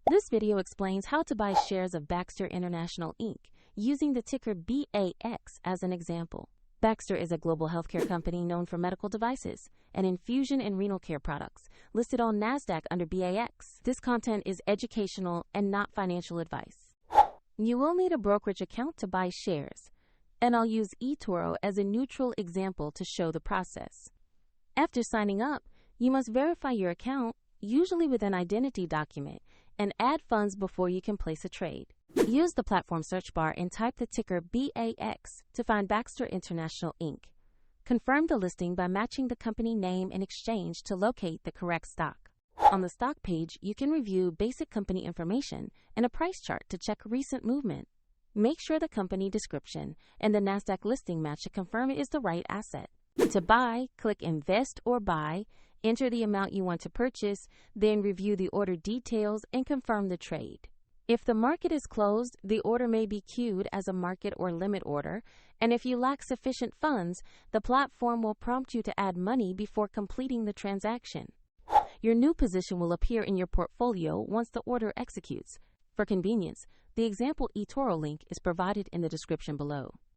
This video explains how to buy shares of Baxter International Inc. using the ticker BAX as an example. Baxter is a global healthcare company known for medical devices and infusion and renal care products, listed on NASDAQ under BAX. This content is educational and not financial advice. You will need a brokerage account to buy shares, and I'll use eToro as a neutral example to show the process. After signing up, you must verify your account, usually with an identity document, and add funds before you can place a trade. Use the platform search bar and type the ticker BAX to find Baxter International Inc. Confirm the listing by matching the company name and exchange to locate the correct stock. On the stock page, you can review basic company information and a price chart to check recent movement. Make sure the company description and the NASDAQ listing match to confirm it is the right asset. To buy, click Invest or Buy, enter the amount you want to purchase, then review the order details and confirm the trade. If the market is closed, the order may be queued as a market or limit order, and if you lack sufficient funds, the platform will prompt you to add money before completing the transaction. Your new position will appear in your portfolio once the order executes. For convenience, the example eToro link is provided in the description below.